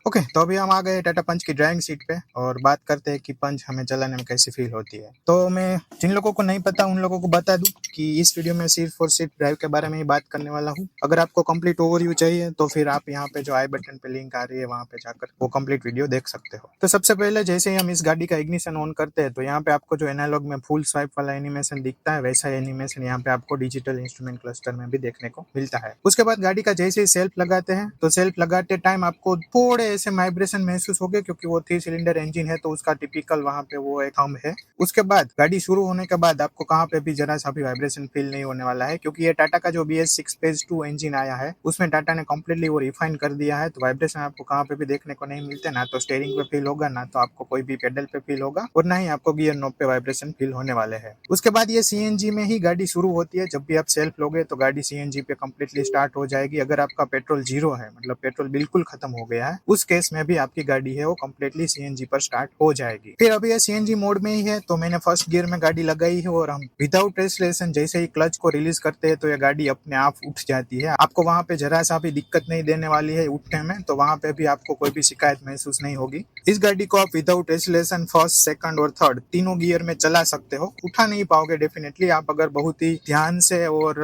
Okay, तो अभी हम आ गए टाटा पंच की ड्राइविंग सीट पे और बात करते हैं कि पंच हमें चलाने में कैसी फील होती है। तो मैं जिन लोगों को नहीं पता उन लोगों को बता दूं कि इस वीडियो में सिर्फ और सिर्फ ड्राइव के बारे में ही बात करने वाला हूं। अगर आपको कंप्लीट ओवरव्यू चाहिए तो फिर आप यहाँ पे जो आई बटन पे लिंक आ रही है वहां पे जाकर वो कंप्लीट वीडियो देख सकते हो। तो सबसे पहले जैसे ही हम इस गाड़ी का इग्निशन ऑन करते हैं तो यहाँ पे आपको जो एनालॉग में फुल स्वाइप वाला एनिमेशन दिखता है वैसा एनिमेशन यहाँ पे आपको डिजिटल इंस्ट्रूमेंट क्लस्टर में भी देखने को मिलता है। उसके बाद गाड़ी का जैसे ही सेल्फ लगाते हैं तो सेल्फ लगाते टाइम आपको थोड़े ऐसे वाइब्रेशन महसूस होगे क्योंकि वो 3 सिलेंडर इंजन है तो उसका टिपिकल वहां पे वो एक थंब है। उसके बाद गाड़ी शुरू होने के बाद आपको कहाँ पे भी जरा सा भी वाइब्रेशन फील नहीं होने वाला है क्योंकि ये टाटा का जो BS6 फेज 2 इंजन आया है उसमें टाटा ने कंप्लीटली वो रिफाइन कर दिया है। तो वाइब्रेशन आपको कहाँ पे भी देखने को नहीं मिलते, ना तो स्टीयरिंग पे फील होगा, ना तो आपको कोई भी पेडल पे फील होगा और ना ही आपको गियर नॉब पे वाइब्रेशन फील होने वाले हैं। उसके बाद ये CNG में ही गाड़ी शुरू होती है। जब भी आप सेल्फ लोगे तो गाड़ी CNG पे कंप्लीटली स्टार्ट हो जाएगी। अगर आपका पेट्रोल जीरो है, मतलब पेट्रोल बिल्कुल खत्म हो गया है, उस केस में भी आपकी गाड़ी है वो कंप्लीटली CNG पर स्टार्ट हो जाएगी। फिर अभी ये CNG मोड में ही है तो मैंने फर्स्ट गियर में गाड़ी लगाई है और हम विदाउट एक्सेलरेशन जैसे ही क्लच को रिलीज करते हैं तो ये गाड़ी अपने आप उठ जाती है। आपको वहां पे जरा सा भी दिक्कत नहीं देने वाली है उठने में, तो वहां पे भी आपको कोई भी शिकायत महसूस नहीं होगी। इस गाड़ी को आप विदाउट एक्सेलरेशन फर्स्ट, सेकंड और थर्ड तीनों गियर में चला सकते हो। उठा नहीं पाओगे डेफिनेटली, आप अगर बहुत ही ध्यान से और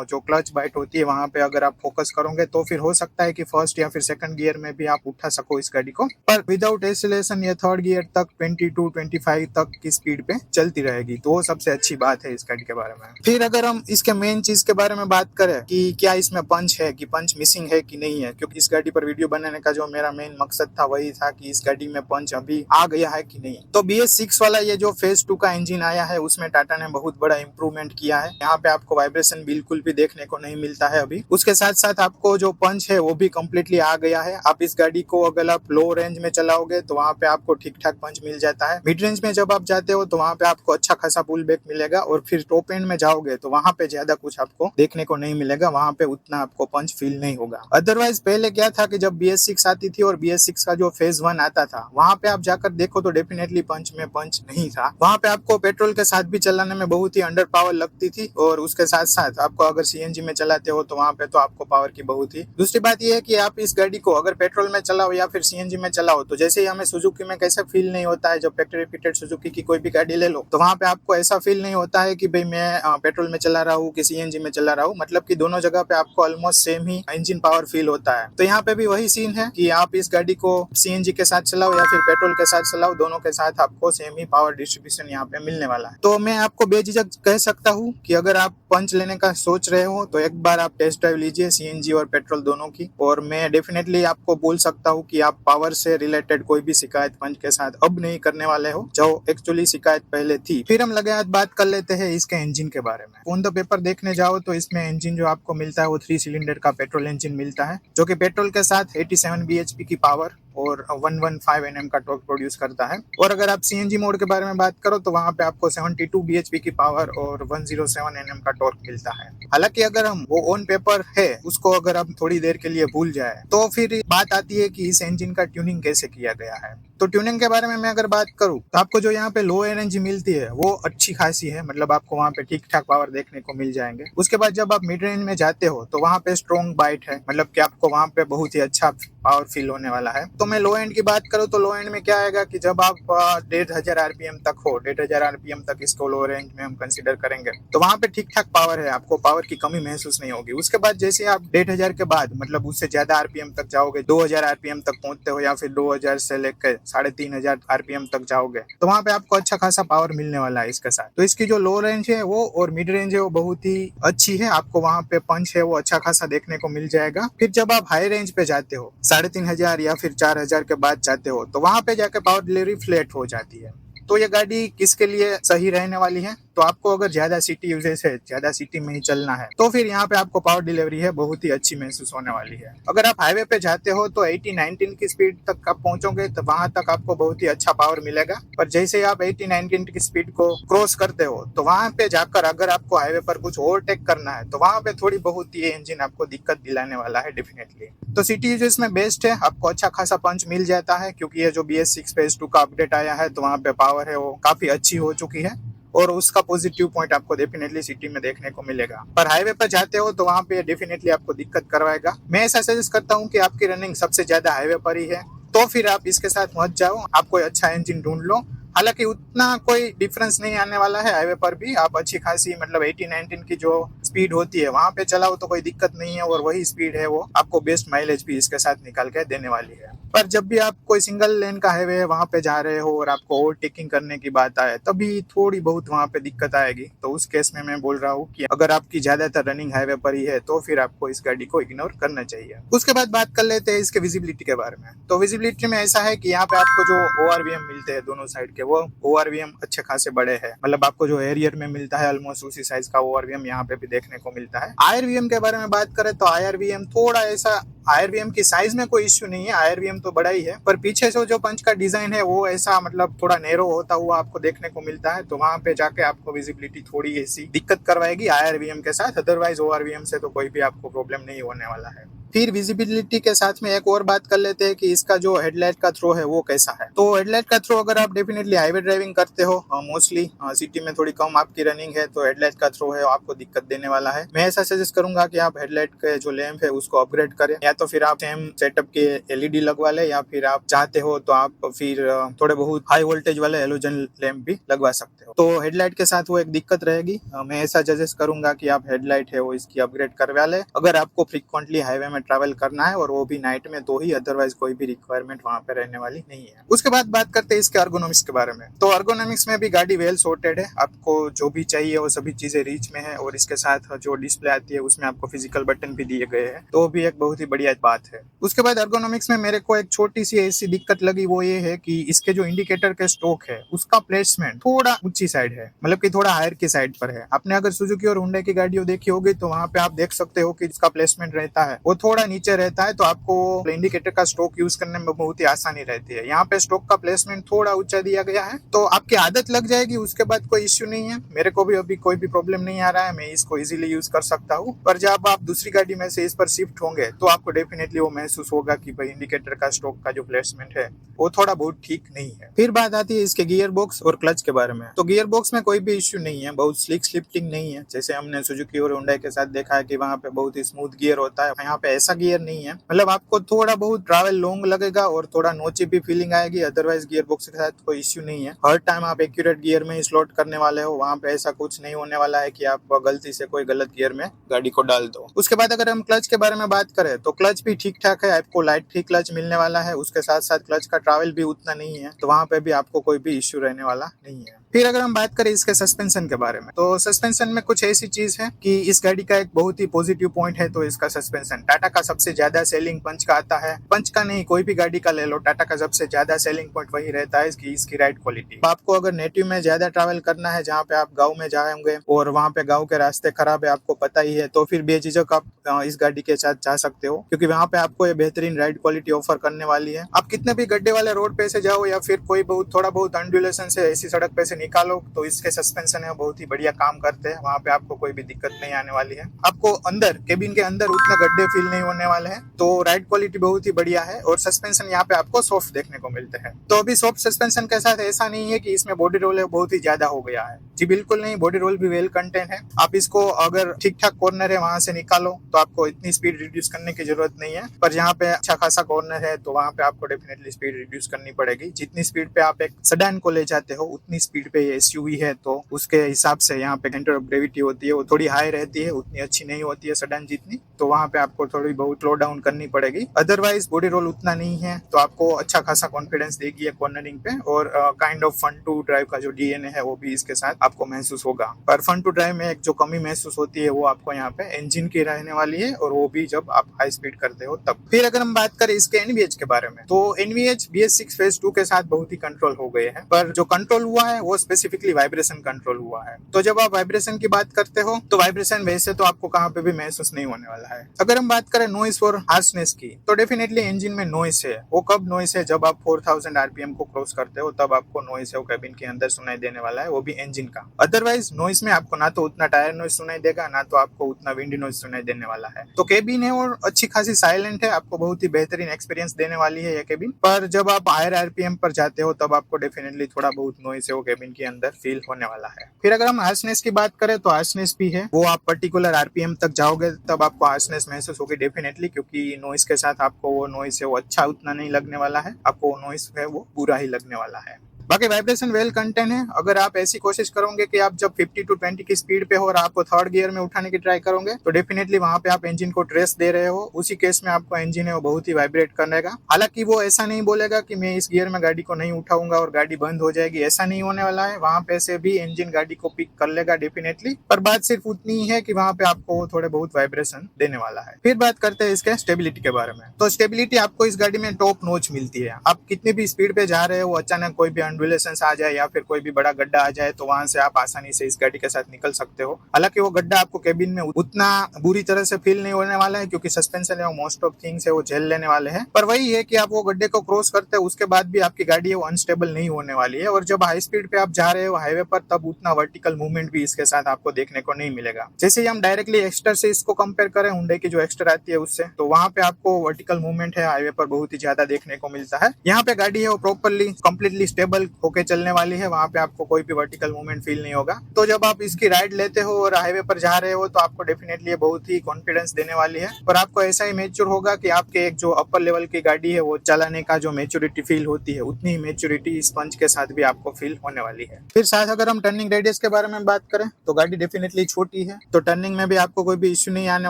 जो क्लच बाइट होती है वहां पे अगर आप फोकस करोगे तो फिर हो सकता है कि फर्स्ट या फिर सेकंड गियर में भी आप उठा सको इस गाड़ी को। पर विदाउट एक्सेलरेशन ये थर्ड गियर तक 22-25 तक की स्पीड पे चलती रहेगी, तो वो सबसे अच्छी बात है इस गाड़ी के बारे में। फिर अगर हम इसके मेन चीज के बारे में बात करें कि क्या इसमें पंच है, कि पंच मिसिंग है कि नहीं है, क्योंकि इस गाड़ी पर वीडियो बनाने का जो मेरा मेन मकसद था वही था कि इस गाड़ी में पंच अभी आ गया है कि नहीं। तो BS6 वाला ये जो फेज 2 का इंजन आया है उसमें टाटा ने बहुत बड़ा इंप्रूवमेंट किया है। यहाँ पे आपको वाइब्रेशन बिल्कुल भी देखने को नहीं मिलता है अभी। उसके साथ साथ आपको जो पंच है वो भी कम्प्लीटली आ गया है। आप इस गाड़ी को अगर आप लो रेंज में चलाओगे तो वहाँ पे आपको ठीक ठाक पंच मिल जाता है। मिड रेंज में जब आप जाते हो तो वहाँ पे आपको अच्छा खासा पुल बैक मिलेगा और फिर टॉप एंड में जाओगे तो वहाँ पे ज्यादा कुछ आपको देखने को नहीं मिलेगा, वहाँ पे उतना आपको पंच फील नहीं होगा। अदरवाइज पहले क्या था कि जब BS6 आती थी और BS6 का जो फेज 1 आता था वहाँ पे आप जाकर देखो तो डेफिनेटली पंच में पंच नहीं था। वहाँ पे आपको पेट्रोल के साथ भी चलाने में बहुत ही अंडर पावर लगती थी और उसके साथ साथ आपको अगर CNG में चलाते हो तो वहाँ पे तो आपको पावर की बहुत ही। दूसरी बात यह है कि आप इस गाड़ी को अगर पेट्रोल में चलाओ या फिर CNG में चलाओ तो जैसे ही हमें सुजुकी में कैसा फील नहीं होता है, जब फैक्ट्री फिटेड सुजुकी की कोई भी गाड़ी ले लो तो वहाँ पे आपको ऐसा फील नहीं होता है कि भाई मैं पेट्रोल में चला रहा हूँ कि CNG में चला रहा हूँ। मतलब कि दोनों जगह पे आपको ऑलमोस्ट सेम ही इंजन पावर फील होता है। तो यहाँ पे भी वही सीन है कि आप इस गाड़ी को CNG के साथ चलाओ या फिर पेट्रोल के साथ चलाओ, दोनों के साथ आपको सेम ही पावर डिस्ट्रीब्यूशन यहाँ पे मिलने वाला है। तो मैं आपको बेझिझक कह सकता हूँ कि अगर आप पंच लेने का सोच रहे हो तो एक बार आप टेस्ट ड्राइव लीजिए CNG और पेट्रोल दोनों की, और मैं डेफिनेटली आपको बोल सकता हूँ कि आप पावर से रिलेटेड कोई भी शिकायत पंच के साथ अब नहीं करने वाले हो, जो एक्चुअली शिकायत पहले थी। फिर हम लगे हाथ बात कर लेते हैं इसके इंजन के बारे में। ऑन द पेपर देखने जाओ तो इसमें इंजन जो आपको मिलता है वो 3 सिलेंडर का पेट्रोल इंजन मिलता है, जो कि पेट्रोल के साथ 87 bhp की पावर और 115 Nm का टॉर्क प्रोड्यूस करता है। और अगर आप CNG मोड के बारे में बात करो तो वहाँ पे आपको 72 bhp की पावर और 107 Nm का टॉर्क मिलता है। हालांकि अगर हम वो ऑन पेपर है उसको अगर हम थोड़ी देर के लिए भूल जाए तो फिर बात आती है कि इस इंजन का ट्यूनिंग कैसे किया गया है। तो ट्यूनिंग के बारे में मैं अगर बात करूं तो आपको जो यहाँ पे लो एनर्जी मिलती है वो अच्छी खासी है, मतलब आपको वहाँ पे ठीक ठाक पावर देखने को मिल जाएंगे। उसके बाद जब आप मिड रेंज में जाते हो तो वहाँ पे स्ट्रॉन्ग बाइट है, मतलब कि आपको वहाँ पे बहुत ही अच्छा पावर फील होने वाला है। तो मैं लो एंड की बात करूँ तो लो एंड में क्या आएगा कि जब आप 1500 RPM तक हो, 1500 RPM तक इसको लो रेंज में हम कंसिडर करेंगे तो वहाँ पे ठीक ठाक पावर है, आपको पावर की कमी महसूस नहीं होगी। उसके बाद जैसे आप 1500 के बाद मतलब उससे ज्यादा RPM तक जाओगे, 2000 RPM तक पहुंचते हो या फिर 2000 से लेकर 3500 RPM तक जाओगे तो वहाँ पे आपको अच्छा खासा पावर मिलने वाला है इसके साथ। तो इसकी जो लो रेंज है वो और मिड रेंज है वो बहुत ही अच्छी है, आपको वहाँ पे पंच है वो अच्छा खासा देखने को मिल जाएगा। फिर जब आप हाई रेंज पे जाते हो 3500 या फिर 4000 के बाद जाते हो तो वहाँ पे जाके पावर डिलीवरी फ्लैट हो जाती है। तो ये गाड़ी किसके लिए सही रहने वाली है, तो आपको अगर ज्यादा सिटी यूजेस है, ज्यादा सिटी में ही चलना है तो फिर यहाँ पे आपको पावर डिलीवरी है बहुत ही अच्छी महसूस होने वाली है। अगर आप हाईवे पे जाते हो तो 80-19 की स्पीड तक आप पहुंचोगे तो वहां तक आपको बहुत ही अच्छा पावर मिलेगा। पर जैसे आप 80-19 की स्पीड को क्रॉस करते हो तो वहां पे जाकर अगर आपको हाईवे पर कुछ ओवरटेक करना है तो वहां पे थोड़ी बहुत ये इंजन आपको दिक्कत दिलाने वाला है डेफिनेटली। तो सिटी यूजेस में बेस्ट है, आपको अच्छा खासा पंच मिल जाता है क्योंकि ये जो BS6 फेज 2 का अपडेट आया है तो वहाँ पे पावर है वो काफी अच्छी हो चुकी है और उसका पॉजिटिव पॉइंट आपको डेफिनेटली सिटी में देखने को मिलेगा। पर हाईवे पर जाते हो तो वहाँ पे डेफिनेटली आपको दिक्कत करवाएगा। मैं ऐसा सजेस्ट करता हूँ कि आपकी रनिंग सबसे ज्यादा हाईवे पर ही है तो फिर आप इसके साथ मत जाओ, आप कोई अच्छा इंजन ढूंढ लो। हालांकि उतना कोई डिफरेंस नहीं आने वाला है, हाईवे पर भी आप अच्छी खासी मतलब 80-19 की जो स्पीड होती है वहां पे चलाओ तो कोई दिक्कत नहीं है, और वही स्पीड है वो आपको बेस्ट माइलेज भी इसके साथ निकाल के देने वाली है। पर जब भी आप कोई सिंगल लेन का हाईवे है वहां पे जा रहे हो और आपको ओवरटेकिंग करने की बात आए तभी थोड़ी बहुत वहां पे दिक्कत आएगी। तो उस केस में मैं बोल रहा हूँ कि अगर आपकी ज्यादातर रनिंग हाईवे पर ही है तो फिर आपको इस गाड़ी को इग्नोर करना चाहिए। उसके बाद बात कर लेते हैं इसके विजिबिलिटी के बारे में। तो विजिबिलिटी में ऐसा है कि यहाँ पे आपको जो ORVM मिलते हैं दोनों साइड के, वो ORVM अच्छे खासे बड़े हैं। मतलब आपको जो एरियर में मिलता है ऑलमोस्ट उसी साइज का ORVM यहाँ पे भी देखने को मिलता है। IRVM के बारे में बात करें तो IRVM थोड़ा ऐसा, IRVM की साइज में कोई इश्यू नहीं है, IRVM तो बड़ा ही है, पर पीछे से जो पंच का डिजाइन है वो ऐसा मतलब थोड़ा नैरो होता हुआ आपको देखने को मिलता है। तो वहां पे जाके आपको विजिबिलिटी थोड़ी ऐसी दिक्कत करवाएगी IRVM के साथ। अदरवाइज ORVM से तो कोई भी आपको प्रॉब्लम नहीं होने वाला है। फिर विजिबिलिटी के साथ में एक और बात कर लेते हैं कि इसका जो हेडलाइट का थ्रो है वो कैसा है। तो हेडलाइट का थ्रो अगर आप डेफिनेटली हाईवे ड्राइविंग करते हो, मोस्टली सिटी में थोड़ी कम आपकी रनिंग है, तो हेडलाइट का थ्रो है आपको दिक्कत देने वाला है। मैं ऐसा सजेस्ट करूंगा कि आप हेडलाइट के जो लैंप है उसको अपग्रेड करें, या तो फिर आप सेम सेटअप के LED लगवा ले, या फिर आप चाहते हो तो आप फिर थोड़े बहुत हाई वोल्टेज वाले हेलोजन लैंप भी लगवा सकते हो। तो हेडलाइट के साथ वो एक दिक्कत रहेगी। मैं ऐसा सजेस्ट करूंगा कि आप हेडलाइट है वो इसकी अपग्रेड करवा ले अगर आपको फ्रीक्वेंटली हाईवे में ट्रैवल करना है, और वो भी नाइट में तो ही, अदरवाइज कोई भी रिक्वायरमेंट वहां पे रहने वाली नहीं है। उसके बाद बात करते हैं इसके अर्गोनॉमिक्स के बारे में। तो अर्गोनॉमिक्स में भी गाड़ी वेल सॉर्टेड है, आपको जो भी चाहिए वो सभी चीजें रीच में है, और इसके साथ जो डिस्प्ले आती है उसमें आपको फिजिकल बटन भी दिए गए हैं, तो भी एक बहुत ही बढ़िया बात है। उसके बाद अर्गोनॉमिक्स में मेरे को एक छोटी सी ऐसी दिक्कत लगी, वो ये है कि इसके जो इंडिकेटर के स्ट्रोक है उसका प्लेसमेंट थोड़ा ऊंची साइड है, मतलब कि थोड़ा हायर की साइड पर है। आपने अगर सुजुकी और हुंडई की गाड़ियों देखी होगी तो वहां पे आप देख सकते हो कि इसका प्लेसमेंट रहता है वो थोड़ा नीचे रहता है, तो आपको इंडिकेटर का स्ट्रोक यूज करने में बहुत ही आसानी रहती है। यहाँ पे स्ट्रोक का प्लेसमेंट थोड़ा ऊंचा दिया गया है, तो आपकी आदत लग जाएगी, उसके बाद कोई इश्यू नहीं है। मेरे को भी अभी कोई भी प्रॉब्लम नहीं आ रहा है, मैं इसको इजीली यूज कर सकता हूँ। पर जब आप दूसरी गाड़ी में से इस पर शिफ्ट होंगे तो आपको डेफिनेटली वो महसूस होगा कि भाई इंडिकेटर का स्ट्रोक का जो प्लेसमेंट है वो थोड़ा बहुत ठीक नहीं है। फिर बात आती है इसके गियर बॉक्स और क्लच के बारे में। तो गियर बॉक्स में कोई भी इश्यू नहीं है, बहुत स्लिक स्लिफ्टिंग नहीं है जैसे हमने सुजुकी और हुंडई के साथ देखा है कि वहाँ पे बहुत ही स्मूथ गियर होता है। यहाँ पे ऐसा गियर नहीं है, मतलब आपको थोड़ा बहुत ट्रैवल लॉन्ग लगेगा और थोड़ा नोची भी फीलिंग आएगी, अदरवाइज गियर बॉक्स के साथ कोई इश्यू नहीं है। हर टाइम आप एक्यूरेट गियर में ही स्लॉट करने वाले हो, वहाँ पे ऐसा कुछ नहीं होने वाला है कि आप गलती से कोई गलत गियर में गाड़ी को डाल दो। उसके बाद अगर हम क्लच के बारे में बात करें तो क्लच भी ठीक ठाक है, आपको लाइट ही क्लच मिलने वाला है, उसके साथ साथ क्लच का ट्रैवल भी उतना नहीं है, तो वहाँ पे भी आपको कोई भी इश्यू रहने वाला नहीं है। फिर अगर हम बात करें इसके सस्पेंशन के बारे में, तो सस्पेंशन में कुछ ऐसी चीज है कि इस गाड़ी का एक बहुत ही पॉजिटिव पॉइंट है तो इसका सस्पेंशन। टाटा का सबसे ज्यादा सेलिंग पंच का आता है, पंच का नहीं कोई भी गाड़ी का ले लो, टाटा का सबसे ज्यादा सेलिंग पॉइंट वही रहता है इसकी राइड क्वालिटी। आपको अगर नेटिव में ज्यादा ट्रैवल करना है, जहाँ पे आप गाँव में जाएंगे और वहाँ पे गाँव के रास्ते खराब है आपको पता ही है, तो फिर बेझिझक आप इस गाड़ी के साथ जा सकते हो, क्योंकि वहाँ पे आपको ये बेहतरीन राइड क्वालिटी ऑफर करने वाली है। आप कितने भी गड्ढे वाले रोड पे से जाओ या फिर कोई बहुत थोड़ा बहुत अनड्यूलेशन से ऐसी सड़क पे से निकालो, तो इसके सस्पेंशन है बहुत ही बढ़िया काम करते हैं, वहाँ पे आपको कोई भी दिक्कत नहीं आने वाली है। आपको अंदर केबिन के अंदर उतने गड्ढे फील नहीं होने वाले हैं, तो राइड क्वालिटी बहुत ही बढ़िया है, और सस्पेंशन यहाँ पे आपको सॉफ्ट देखने को मिलते हैं। तो अभी सॉफ्ट सस्पेंशन के साथ ऐसा नहीं है कि इसमें बॉडी रोल बहुत ही ज्यादा हो गया है, जी बिल्कुल नहीं, बॉडी रोल भी वेल कंटेन है। आप इसको अगर ठीक ठाक कॉर्नर है वहां से निकालो तो आपको इतनी स्पीड रिड्यूस करने की जरूरत नहीं है, पर जहाँ पे अच्छा खासा कॉर्नर है तो वहाँ पे आपको डेफिनेटली स्पीड रिड्यूस करनी पड़ेगी। जितनी स्पीड पे आप एक सेडान को ले जाते हो उतनी स्पीड पे ये SUV है, तो उसके हिसाब से यहाँ पे सेंटर ऑफ ग्रेविटी होती है वो थोड़ी हाई रहती है, उतनी अच्छी नहीं होती है सेडान जितनी, तो वहाँ पे आपको थोड़ी बहुत स्लो डाउन करनी पड़ेगी। अदरवाइज बॉडी रोल उतना नहीं है, तो आपको अच्छा खासा कॉन्फिडेंस देगी कॉर्नरिंग पे, और kind of fun to drive का जो DNA है वो भी इसके साथ आपको महसूस होगा। पर फन टू ड्राइव में एक जो कमी महसूस होती है वो आपको यहाँ पे इंजन की रहने वाली है, और वो भी जब आप हाई स्पीड करते हो तब। फिर अगर हम बात करें इसके NVH के बारे में, तो NVH BS6 फेज 2 के साथ बहुत ही कंट्रोल हो गए हैं, पर जो कंट्रोल हुआ है वो स्पेसिफिकली वाइब्रेशन कंट्रोल हुआ है। तो जब आप वाइब्रेशन की बात करते हो तो वाइब्रेशन वैसे तो आपको कहाँ पे भी महसूस नहीं होने वाला है। अगर हम बात करें नॉइस और हार्शनेस की, तो डेफिनेटली इंजन में नॉइस है। वो कब नॉइस है, जब आप 4000 RPM को क्रॉस करते हो तब आपको नॉइस है वो कैबिन के अंदर सुनाई देने वाला है, वो भी इंजन का। अदरवाइज नॉइस में आपको ना तो उतना टायर नॉइस सुनाई देगा, ना तो आपको उतना विंड नॉइस सुनाई देने वाला है। तो कैबिन है और अच्छी खासी साइलेंट है, आपको बहुत ही बेहतरीन एक्सपीरियंस देने वाली है ये कैबिन। पर जब आप हायर RPM पर जाते हो तब आपको डेफिनेटली थोड़ा बहुत नॉइस है वो कैबिन केबिन के अंदर फील होने वाला है। फिर अगर हम हार्शनेस की बात करें तो हार्शनेस भी है, वो आप पर्टिकुलर आरपीएम तक जाओगे तब आपको हार्शनेस महसूस होगी डेफिनेटली, क्योंकि नॉइस के साथ आपको वो नॉइस है वो अच्छा उतना नहीं लगने वाला है, आपको वो नॉइस है वो बुरा ही लगने वाला है। बाकी वाइब्रेशन वेल कंटेन है। अगर आप ऐसी कोशिश करोगे कि आप जब 50 to 20 की स्पीड पे हो और आप थर्ड गियर में उठाने की ट्राई करोगे तो डेफिनेटली वहां पे आप इंजन को ट्रेस दे रहे हो, उसी केस में आपका इंजन है वो बहुत ही वाइब्रेट करेगा। हालांकि वो ऐसा नहीं बोलेगा कि मैं इस गियर में गाड़ी को नहीं उठाऊंगा और गाड़ी बंद हो जाएगी, ऐसा नहीं होने वाला है। वहां पे से भी इंजन गाड़ी को पिक कर लेगा डेफिनेटली, पर बात सिर्फ उतनी ही है कि वहां पे आपको थोड़े बहुत वाइब्रेशन देने वाला है। फिर बात करते हैं इसके स्टेबिलिटी के बारे में। तो स्टेबिलिटी आपको इस गाड़ी में टॉप नॉच मिलती है। आप कितनी भी स्पीड पे जा रहे हो, अचानक कोई भी अनडुलेशन आ जाए या फिर कोई भी बड़ा गड्ढा आ जाए तो वहां से आप आसानी से इस गाड़ी के साथ निकल सकते हो। हालांकि वो गड्ढा आपको केबिन में उतना बुरी तरह से फील नहीं होने वाला है, क्योंकि सस्पेंशन है वो मोस्ट ऑफ थिंग्स है वो झेल लेने वाले हैं। पर वही है कि आप वो गड्ढे को क्रॉस करते हो उसके बाद भी आपकी गाड़ी है वो अनस्टेबल नहीं होने वाली है, और जब हाई स्पीड पे आप जा रहे हो हाईवे पर तब उतना वर्टिकल मूवमेंट भी इसके साथ आपको देखने को नहीं मिलेगा। जैसे हम डायरेक्टली एक्स्टर से इसको कंपेयर करें, हुंडई की जो एक्स्टर आती है उससे, तो वहां पे आपको वर्टिकल मूवमेंट है हाईवे पर बहुत ही ज्यादा देखने को मिलता है। यहाँ पे गाड़ी है वो प्रॉपरली कंप्लीटली स्टेबल होके चलने वाली है, वहां पे आपको कोई भी वर्टिकल मूवमेंट फील नहीं होगा। तो जब आप इसकी राइड लेते हो और हाईवे पर जा रहे हो तो आपको डेफिनेटली बहुत ही कॉन्फिडेंस देने वाली है, और आपको ऐसा ही मेच्योर होगा कि आपके एक जो अपर लेवल की गाड़ी है वो चलाने का जो मेच्योरिटी फील होती है उतनी ही मेच्योरिटी इस पंच के साथ भी आपको फील होने वाली है। फिर साथ अगर हम टर्निंग रेडियस के बारे में बात करें तो गाड़ी डेफिनेटली छोटी है, तो टर्निंग में भी आपको कोई भी इश्यू नहीं आने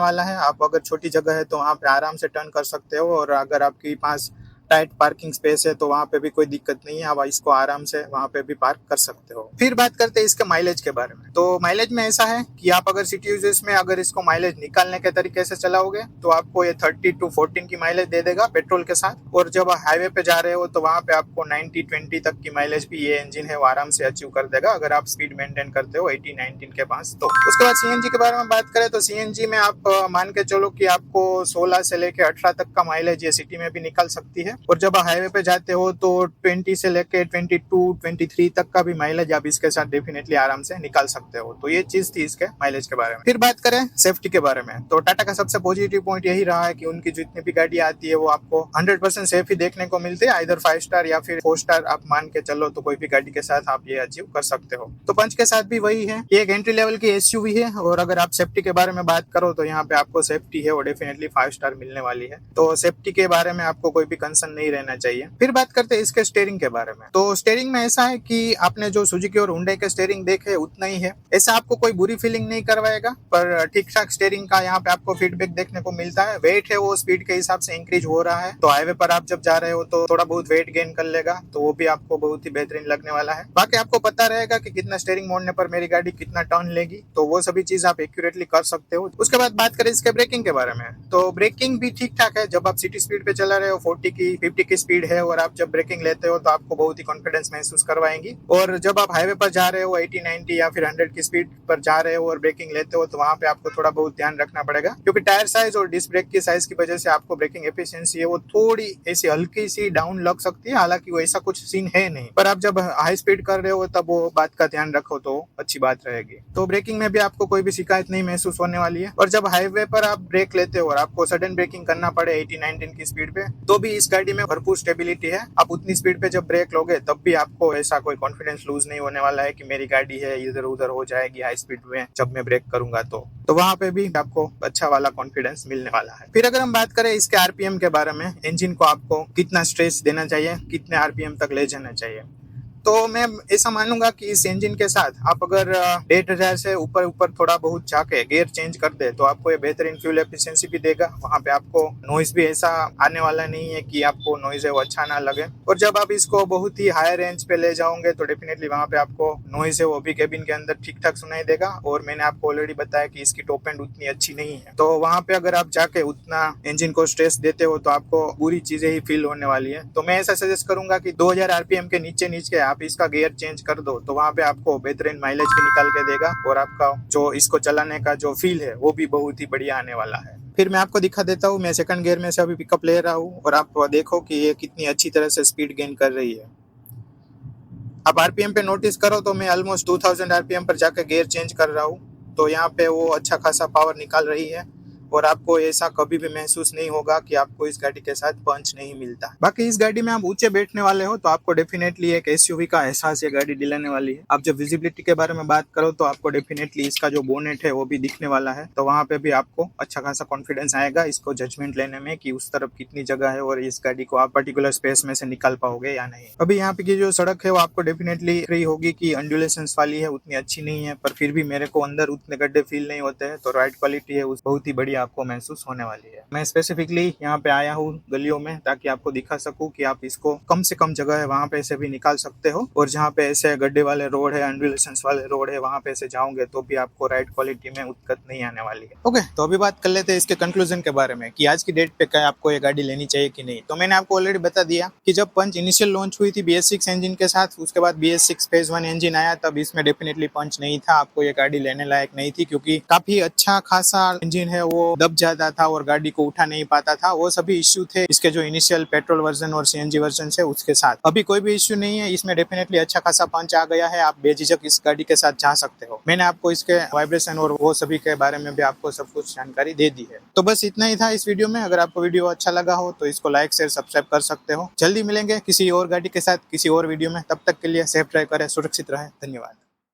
वाला है। आप अगर छोटी जगह है तो वहाँ पे आराम से टर्न कर सकते हो, और अगर आपके पास टाइट पार्किंग स्पेस है तो वहां पे भी कोई दिक्कत नहीं है, आप इसको आराम से वहां पे भी पार्क कर सकते हो। फिर बात करते हैं इसके माइलेज के बारे में। तो माइलेज में ऐसा है कि आप अगर सिटी यूजेस में अगर इसको माइलेज निकालने के तरीके से चलाओगे तो आपको ये 30 to 14 की माइलेज दे देगा पेट्रोल के साथ, और जब हाईवे पे जा रहे हो तो वहां पे आपको 90-20 तक की माइलेज भी ये इंजन है वो आराम से अचीव कर देगा अगर आप स्पीड मेंटेन करते हो 80-19 के पास। तो उसके बाद सीएनजी के बारे में बात करें तो सीएनजी में आप मान के चलो कि आपको 16 से लेके 18 तक का माइलेज ये सिटी में भी निकल सकती है, और जब हाईवे पे जाते हो तो 20 से लेके 22-23 तक का भी माइलेज आप इसके साथ डेफिनेटली आराम से निकाल सकते हो। तो ये चीज थी इसके माइलेज के बारे में। फिर बात करें सेफ्टी के बारे में, तो टाटा का सबसे पॉजिटिव पॉइंट यही रहा है कि उनकी जितनी भी गाड़ी आती है वो आपको 100% सेफ ही देखने को मिलती है, आइदर 5 स्टार या फिर 4 स्टार आप मान के चलो तो कोई भी गाड़ी के साथ आप ये अचीव कर सकते हो। तो पंच के साथ भी वही है, ये एक एंट्री लेवल की एसयूवी है, और अगर आप सेफ्टी के बारे में बात करो तो यहाँ पे आपको सेफ्टी है वो डेफिनेटली 5 स्टार मिलने वाली है, तो सेफ्टी के बारे में आपको कोई भी कंसर्न नहीं रहना चाहिए। फिर बात करते हैं इसके स्टीयरिंग के बारे में। तो स्टीयरिंग में ऐसा है कि आपने जो सुजुकी और हुंडई के स्टीयरिंग देखे उतना ही है, ऐसा आपको कोई बुरी फीलिंग नहीं करवाएगा, पर ठीक ठाक स्टीयरिंग का यहाँ पे आपको फीडबैक देखने को मिलता है। वेट है वो स्पीड के हिसाब से इंक्रीज हो रहा है, तो हाईवे पर आप जब जा रहे हो तो थोड़ा बहुत वेट गेन कर लेगा, तो वो भी आपको बहुत ही बेहतरीन लगने वाला है। बाकी आपको पता रहेगा कि कितना स्टीयरिंग मोड़ने पर मेरी गाड़ी कितना टर्न लेगी, तो वो सभी चीज आप एक्यूरेटली कर सकते हो। उसके बाद बात करें इसके ब्रेकिंग के बारे में, तो ब्रेकिंग भी ठीक ठाक है। जब आप सिटी स्पीड पे चला रहे हो 40 की 50 की स्पीड है और आप जब ब्रेकिंग लेते हो तो आपको बहुत ही कॉन्फिडेंस महसूस करवाएंगी, और जब आप हाईवे पर जा रहे हो 80-90 या फिर 100 की स्पीड पर जा रहे हो और ब्रेकिंग लेते हो तो वहां पे आपको थोड़ा बहुत ध्यान रखना पड़ेगा, क्योंकि टायर साइज और डिस्क ब्रेक की साइज की वजह से आपको ब्रेकिंग एफिशिएंसी है वो थोड़ी ऐसी हल्की सी डाउन लग सकती है। हालांकि वो ऐसा कुछ सीन है नहीं, पर आप जब हाई स्पीड कर रहे हो तब वो बात का ध्यान रखो तो अच्छी बात रहेगी। तो ब्रेकिंग में भी आपको कोई भी शिकायत नहीं महसूस होने वाली है, और जब हाईवे पर आप ब्रेक लेते हो और आपको सडन ब्रेकिंग करना पड़े 80-19 की स्पीड पे, तो भी इस गाड़ी में भरपूर स्टेबिलिटी है। आप उतनी स्पीड पे जब ब्रेक लोगे तब भी आपको ऐसा कोई कॉन्फिडेंस लूज नहीं होने वाला है कि मेरी गाड़ी है इधर उधर हो जाएगी हाई स्पीड में जब मैं ब्रेक करूंगा, तो वहां पे भी आपको अच्छा वाला कॉन्फिडेंस मिलने वाला है। फिर अगर हम बात करें इसके आरपीएम के बारे में, इंजन को आपको कितना स्ट्रेस देना चाहिए, कितने आरपीएम तक ले जाना चाहिए, तो मैं ऐसा मानूंगा कि इस इंजन के साथ आप अगर 1,500 से ऊपर ऊपर थोड़ा बहुत जाके गियर चेंज कर दे तो आपको ये बेहतरीन फ्यूल एफिशिएंसी भी देगा। वहां पे आपको नॉइज भी ऐसा आने वाला नहीं है कि आपको नॉइज है वो अच्छा ना लगे, और जब आप इसको बहुत ही हाई रेंज पे ले जाओगे तो डेफिनेटली वहां पे आपको नॉइज है वो भी केबिन के अंदर ठीक ठाक सुनाई देगा। और मैंने आपको ऑलरेडी बताया कि इसकी टॉप एंड उतनी अच्छी नहीं है, तो वहां पे अगर आप जाके उतना इंजन को स्ट्रेस देते हो तो आपको बुरी चीजें ही फील होने वाली है। तो मैं ऐसा सजेस्ट करूंगा कि 2000 आरपीएम के नीचे आप इसका गियर चेंज कर दो, तो वहां पे आपको बेहतरीन माइलेज भी निकाल के देगा, और आपका जो इसको चलाने का जो फील है वो भी बहुत ही बढ़िया आने वाला है। फिर मैं आपको दिखा देता हूँ, मैं सेकंड गियर में से अभी पिकअप ले रहा हूँ और आप देखो कि ये कितनी अच्छी तरह से स्पीड गेन कर रही है। आप आरपीएम पे नोटिस करो तो मैं ऑलमोस्ट 2000 आरपीएम पर जाकर गियर चेंज कर रहा हूँ, तो यहाँ पे वो अच्छा खासा पावर निकाल रही है। और आपको ऐसा कभी भी महसूस नहीं होगा कि आपको इस गाड़ी के साथ पंच नहीं मिलता। बाकी इस गाड़ी में आप ऊंचे बैठने वाले हो तो आपको डेफिनेटली एक एसयूवी का एहसास ये गाड़ी दिलाने वाली है। आप जब विजिबिलिटी के बारे में बात करो तो आपको डेफिनेटली इसका जो बोनेट है वो भी दिखने वाला है, तो वहां पे भी आपको अच्छा खासा कॉन्फिडेंस आएगा इसको जजमेंट लेने में कि उस तरफ कितनी जगह है और इस गाड़ी को आप पर्टिकुलर स्पेस में से निकाल पाओगे या नहीं। अभी यहाँ पे की जो सड़क है वो आपको डेफिनेटली रही होगी कि अंडुलेशंस वाली है, उतनी अच्छी नहीं है, पर फिर भी मेरे को अंदर उतने गड्ढे फील नहीं होते हैं, तो राइड क्वालिटी है उस बहुत ही बढ़िया आपको महसूस होने वाली है। मैं स्पेसिफिकली यहाँ पे आया हूँ गलियों में ताकि आपको दिखा सकूं कि आप इसको कम से कम जगह है वहां पे से भी निकाल सकते हो, और जहाँ पे ऐसे गड्ढे वाले रोड है, अंडुलेशंस वाले रोड है, वहां पे से जाओगे तो भी आपको राइड क्वालिटी में उत्कत नहीं आने वाली है। ओके, तो अभी बात कर लेते हैं इसके कंक्लूजन के बारे में कि आज की डेट पे क्या आपको ये गाड़ी लेनी चाहिए कि नहीं। तो मैंने आपको ऑलरेडी बता दिया कि जब पंच इनिशियल लॉन्च हुई थी BS6 इंजन के साथ, उसके बाद BS6 फेज 1 इंजन आया, तब इसमें डेफिनेटली पंच नहीं था, आपको ये गाड़ी लेने लायक नहीं थी क्योंकि काफी अच्छा खासा इंजन है वो दब जाता था और गाड़ी को उठा नहीं पाता था। वो सभी इश्यू थे इसके जो इनिशियल पेट्रोल वर्जन और CNG वर्जन है उसके साथ। अभी कोई भी इश्यू नहीं है, इसमें डेफिनेटली अच्छा खासा पंच आ गया है, आप बेझिझक इस गाड़ी के साथ जा सकते हो। मैंने आपको इसके वाइब्रेशन और वो सभी के बारे में भी आपको सब कुछ जानकारी दे दी है। तो बस इतना ही था इस वीडियो में। अगर आपको वीडियो अच्छा लगा हो तो इसको लाइक शेयर सब्सक्राइब कर सकते हो। जल्दी मिलेंगे किसी और गाड़ी के साथ किसी और वीडियो में, तब तक के लिए सेफ ड्राइव करें, सुरक्षित रहें। धन्यवाद।